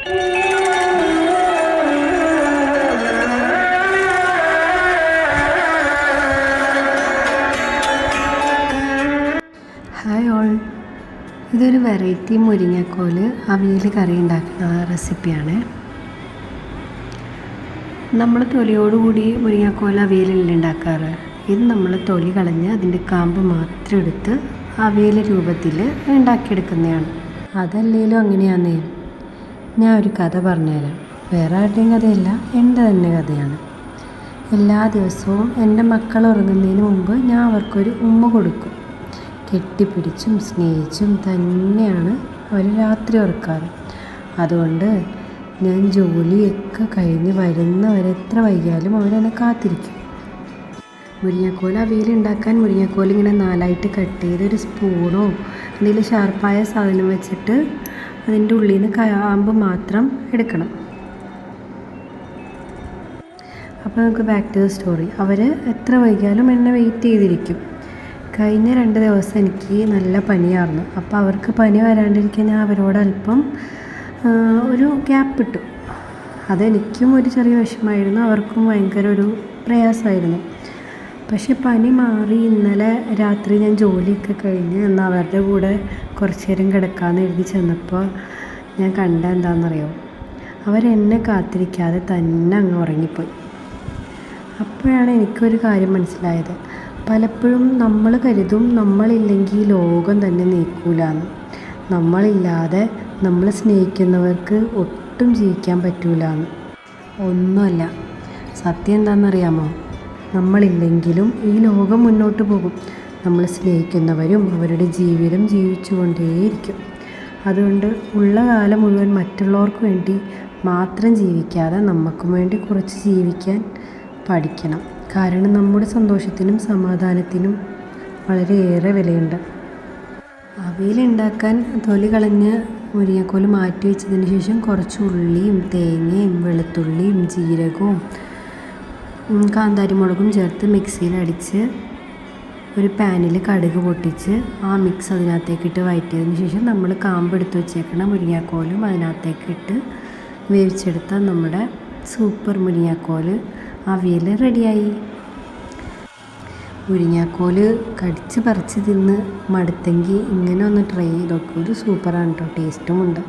Hi all, ഇതൊരു variety മുരിങ്ങക്കോൽ avial കറി ഉണ്ടാക്കുന്ന റെസിപ്പിയാണ്. നമ്മൾ തൊലിയോടുകൂടി മുരിങ്ങക്കോൽ അവിയലല്ല ഉണ്ടാക്കാറ്. ഇത് നമ്മൾ തൊലി കളഞ്ഞ് അതിൻ്റെ കാമ്പ് മാത്രം എടുത്ത് അവിയൽ രൂപത്തിൽ ഉണ്ടാക്കിയെടുക്കുന്നതാണ്. അതല്ലേലും അങ്ങനെയാന്നേ. ഞാൻ ഒരു കഥ പറഞ്ഞുതരാം. വേറെ ആരുടെയും കഥയല്ല, എൻ്റെ തന്നെ കഥയാണ്. എല്ലാ ദിവസവും എൻ്റെ മക്കൾ ഉറങ്ങുന്നതിന് മുമ്പ് ഞാൻ അവർക്കൊരു ഉമ്മ കൊടുക്കും. കെട്ടിപ്പിടിച്ചും സ്നേഹിച്ചും തന്നെയാണ് അവർ രാത്രി ഉറക്കാറ്. അതുകൊണ്ട് ഞാൻ ജോലിയൊക്കെ കഴിഞ്ഞ് വരുന്നവരെ എത്ര വൈകിയാലും അവരെന്നെ കാത്തിരിക്കും. മുരിങ്ങക്കോൽ അവിയൽ ഉണ്ടാക്കാൻ മുരിങ്ങക്കോൽ ഇങ്ങനെ 4ആയിട്ട് കട്ട് ചെയ്ത് ഒരു സ്പൂണോ എന്തെങ്കിലും ഷാർപ്പായ സാധനം വെച്ചിട്ട് അതിൻ്റെ ഉള്ളിൽ നിന്ന് കാമ്പ് മാത്രം എടുക്കണം. അപ്പോൾ നമുക്ക് ബാക്ക് ടു ദ സ്റ്റോറി. അവർ എത്ര വൈകിയാലും എന്നെ വെയിറ്റ് ചെയ്തിരിക്കും. കഴിഞ്ഞ 2 ദിവസം എനിക്ക് നല്ല പനിയായിരുന്നു. അപ്പോൾ അവർക്ക് പനി വരാണ്ടിരിക്കാൻ ഞാൻ അവരോട് അല്പം ഒരു ഗ്യാപ്പ് ഇട്ടു. അതെനിക്കും ഒരു ചെറിയ വിഷമമായിരുന്നു, അവർക്കും ഭയങ്കര ഒരു പ്രയാസമായിരുന്നു. പക്ഷെ പനി മാറി. ഇന്നലെ രാത്രി ഞാൻ ജോലിയൊക്കെ കഴിഞ്ഞ് എന്നാൽ അവരുടെ കൂടെ കുറച്ച് നേരം കിടക്കാമെന്ന് എഴുതി ചെന്നപ്പോൾ ഞാൻ കണ്ട എന്താണെന്നറിയോ, അവരെന്നെ കാത്തിരിക്കാതെ തന്നെ അങ്ങ് ഉറങ്ങിപ്പോയി. അപ്പോഴാണ് എനിക്കൊരു കാര്യം മനസ്സിലായത്. പലപ്പോഴും നമ്മൾ കരുതും നമ്മളില്ലെങ്കിൽ ലോകം തന്നെ നീക്കൂലാന്ന്. നമ്മളില്ലാതെ നമ്മൾ സ്നേഹിക്കുന്നവർക്ക് ഒട്ടും ജീവിക്കാൻ പറ്റൂലാന്ന്. ഒന്നുമല്ല, സത്യം എന്താണെന്നറിയാമോ? നമ്മളില്ലെങ്കിലും ഈ ലോകം മുന്നോട്ട് പോകും. നമ്മൾ സ്നേഹിക്കുന്നവരും അവരുടെ ജീവിതം ജീവിച്ചു കൊണ്ടേയിരിക്കും. അതുകൊണ്ട് ഉള്ള കാലം മുഴുവൻ മറ്റുള്ളവർക്ക് വേണ്ടി മാത്രം ജീവിക്കാതെ നമുക്കും വേണ്ടി കുറച്ച് ജീവിക്കാൻ പഠിക്കണം. കാരണം നമ്മുടെ സന്തോഷത്തിനും സമാധാനത്തിനും വളരെയേറെ വിലയുണ്ട്. അവിയൽ ഉണ്ടാക്കാൻ തൊലി കളഞ്ഞ് മുരിങ്ങക്കോൽ മാറ്റി വെച്ചതിന് ശേഷം കുറച്ച് ഉള്ളിയും തേങ്ങയും വെളുത്തുള്ളിയും ജീരകവും കാന്താരിമുളകും ചേർത്ത് മിക്സിയിൽ അടിച്ച് ഒരു പാനിൽ കടുക് പൊട്ടിച്ച് ആ മിക്സ് അതിനകത്തേക്കിട്ട് വഴറ്റിയതിന് ശേഷം നമ്മൾ കാമ്പെടുത്ത് വെച്ചേക്കണ മുരിങ്ങക്കോലും അതിനകത്തേക്കിട്ട് വേവിച്ചെടുത്താൽ നമ്മുടെ സൂപ്പർ മുരിങ്ങക്കോൽ അവിയൽ റെഡിയായി. മുരിങ്ങക്കോൽ കടിച്ച് പറിച്ച് തിന്ന് മടുത്തെങ്കിൽ ഇങ്ങനെ ഒന്ന് ട്രൈ ചെയ്ത് നോക്കൂ. ഇത് സൂപ്പറാണ് കേട്ടോ, ടേസ്റ്റുമുണ്ട്.